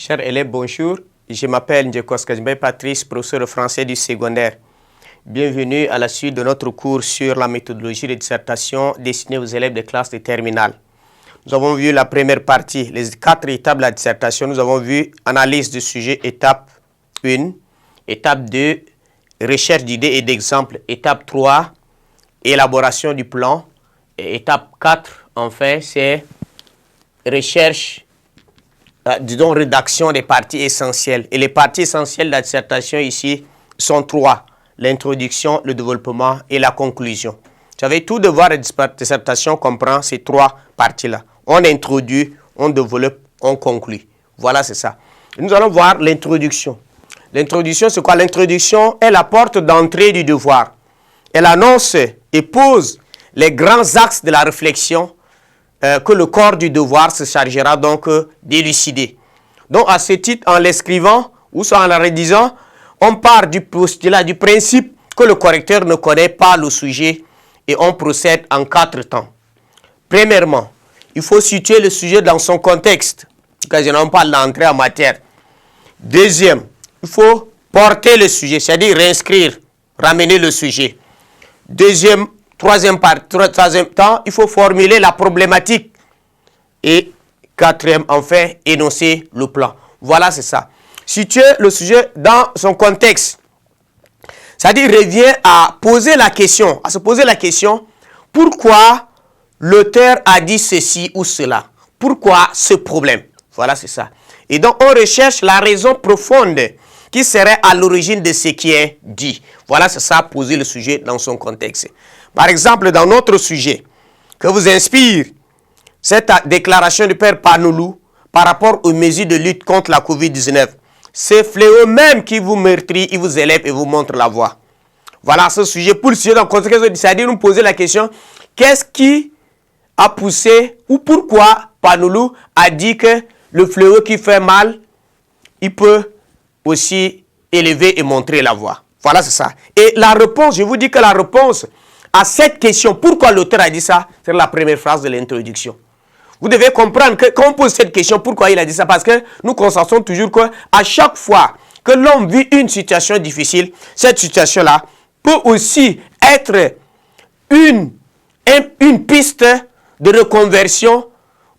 Chers élèves, bonjour. Je m'appelle Ndjekos Kajimbe Patrice, professeur de français du secondaire. Bienvenue à la suite de notre cours sur la méthodologie de dissertation destinée aux élèves des classes de terminale. Nous avons vu la première partie, les 4 étapes de la dissertation. Nous avons vu analyse du sujet, étape 1, étape 2, recherche d'idées et d'exemples, étape 3, élaboration du plan, et étape 4, enfin, c'est recherche, rédaction des parties essentielles. Et les parties essentielles de la dissertation ici sont 3, l'introduction, le développement et la conclusion. Vous savez, tout devoir de dissertation comprend ces 3 parties-là. On introduit, on développe, on conclut. Voilà, c'est ça. Nous allons voir l'introduction. L'introduction, c'est quoi? L'introduction est la porte d'entrée du devoir. Elle annonce et pose les grands axes de la réflexion que le corps du devoir se chargera donc d'élucider. Donc, à ce titre, en l'écrivant ou soit en la rédigeant, on part du postulat, du principe que le correcteur ne connaît pas le sujet et on procède en 4 temps. Premièrement, il faut situer le sujet dans son contexte, occasionnellement par l'entrée en matière. Deuxième, il faut porter le sujet, c'est-à-dire réinscrire, ramener le sujet. Troisième temps, il faut formuler la problématique. Et quatrième, enfin, énoncer le plan. Voilà, c'est ça. Situer le sujet dans son contexte. C'est-à-dire, revient à poser la question, à se poser la question, pourquoi l'auteur a dit ceci ou cela? Pourquoi ce problème? Voilà, c'est ça. Et donc, on recherche la raison profonde qui serait à l'origine de ce qui est dit. Voilà, c'est ça, poser le sujet dans son contexte. Par exemple, dans notre sujet, que vous inspire cette déclaration du Père Panoulou par rapport aux mesures de lutte contre la COVID-19. C'est fléau même qui vous meurtrit, il vous élève et vous montre la voie. Voilà ce sujet. Pour le sujet dans le contexte, c'est-à-dire nous poser la question, qu'est-ce qui a poussé ou pourquoi Panoulou a dit que le fléau qui fait mal, il peut aussi élever et montrer la voie. Voilà, c'est ça. Et la réponse, je vous dis que la réponse à cette question, pourquoi l'auteur a dit ça, c'est la première phrase de l'introduction. Vous devez comprendre que quand on pose cette question, pourquoi il a dit ça, parce que nous constatons toujours qu'à chaque fois que l'homme vit une situation difficile, cette situation-là peut aussi être une piste de reconversion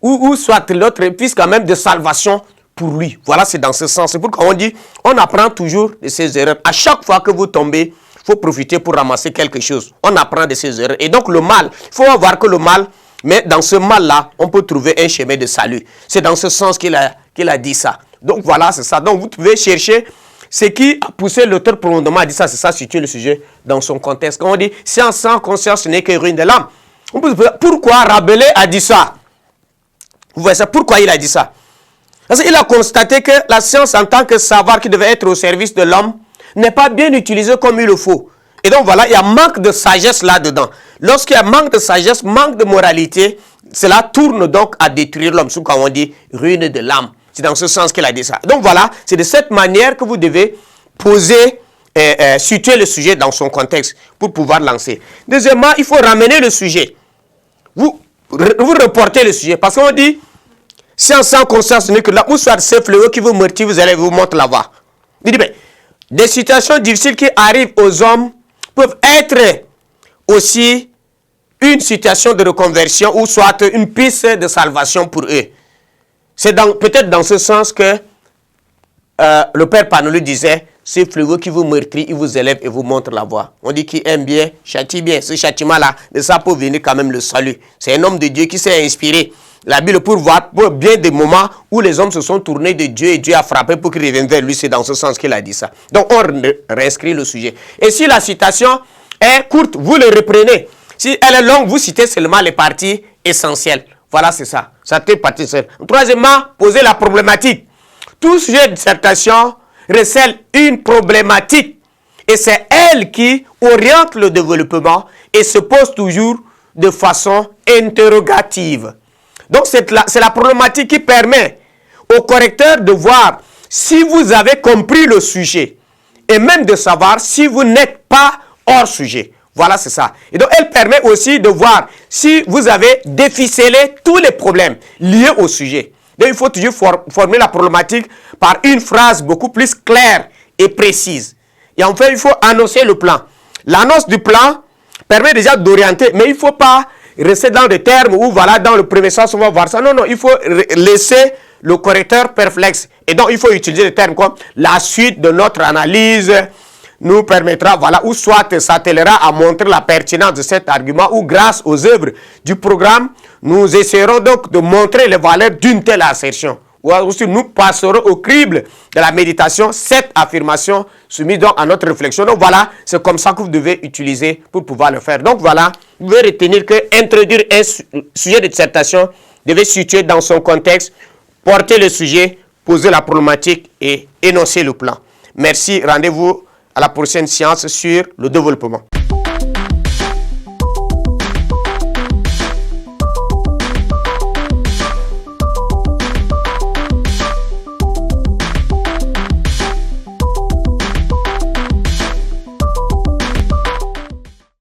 ou soit l'autre piste quand même de salvation pour lui. Voilà, c'est dans ce sens. C'est pourquoi on dit, on apprend toujours de ses erreurs. À chaque fois que vous tombez, il faut profiter pour ramasser quelque chose. On apprend de ses erreurs. Et donc le mal, il faut voir que le mal, mais dans ce mal-là, on peut trouver un chemin de salut. C'est dans ce sens qu'il a dit ça. Donc voilà, c'est ça. Donc vous pouvez chercher ce qui a poussé l'auteur profondément à dire ça. C'est ça, situer le sujet dans son contexte. Quand on dit, science sans conscience, ce n'est que ruine de l'âme. On peut se poser, pourquoi Rabelais a dit ça? Vous voyez ça? Pourquoi il a dit ça? Parce qu'il a constaté que la science en tant que savoir qui devait être au service de l'homme n'est pas bien utilisée comme il le faut. Et donc voilà, il y a manque de sagesse là-dedans. Lorsqu'il y a manque de sagesse, manque de moralité, cela tourne donc à détruire l'homme. C'est quand on dit ruine de l'âme. C'est dans ce sens qu'il a dit ça. Donc voilà, c'est de cette manière que vous devez poser, situer le sujet dans son contexte pour pouvoir lancer. Deuxièmement, il faut ramener le sujet. Vous reportez le sujet parce qu'on dit, science sans conscience, ce n'est que là, où soit ce fléau qui vous meurtrit, vous allez vous montrer la voie. Il dit, des situations difficiles qui arrivent aux hommes peuvent être aussi une situation de reconversion ou soit une piste de salvation pour eux. C'est peut-être dans ce sens que le Père Panoulou disait, ce fléau qui vous meurtrit, il vous élève et vous montre la voie. On dit qu'il aime bien, châtie bien. Ce châtiment-là, de ça peut venir quand même le salut. C'est un homme de Dieu qui s'est inspiré la Bible pour voir bien des moments où les hommes se sont tournés de Dieu et Dieu a frappé pour qu'ils reviennent vers lui. C'est dans ce sens qu'il a dit ça. Donc on réinscrit le sujet. Et si la citation est courte, vous le reprenez. Si elle est longue, vous citez seulement les parties essentielles. Voilà, c'est ça. Ça fait partie essentielle. Troisièmement, poser la problématique. Tout sujet de dissertation recèle une problématique. Et c'est elle qui oriente le développement et se pose toujours de façon interrogative. Donc c'est la problématique qui permet au correcteur de voir si vous avez compris le sujet et même de savoir si vous n'êtes pas hors sujet. Voilà, c'est ça. Et donc elle permet aussi de voir si vous avez déficelé tous les problèmes liés au sujet. Donc, il faut toujours formuler la problématique par une phrase beaucoup plus claire et précise. Et enfin, il faut annoncer le plan. L'annonce du plan permet déjà d'orienter, mais il ne faut pas rester dans des termes où, voilà, dans le premier sens, on va voir ça. Non, non, il faut laisser le correcteur perplexe. Et donc, il faut utiliser des termes comme la suite de notre analyse nous permettra, voilà, ou soit s'attellera à montrer la pertinence de cet argument, ou grâce aux œuvres du programme, nous essaierons donc de montrer les valeurs d'une telle assertion. Ou aussi nous passerons au crible de la méditation cette affirmation soumise donc à notre réflexion. Donc voilà, c'est comme ça que vous devez utiliser pour pouvoir le faire. Donc voilà, vous devez retenir que introduire un sujet de dissertation devait se situer dans son contexte, porter le sujet, poser la problématique et énoncer le plan. Merci, rendez-vous à la prochaine séance sur le développement.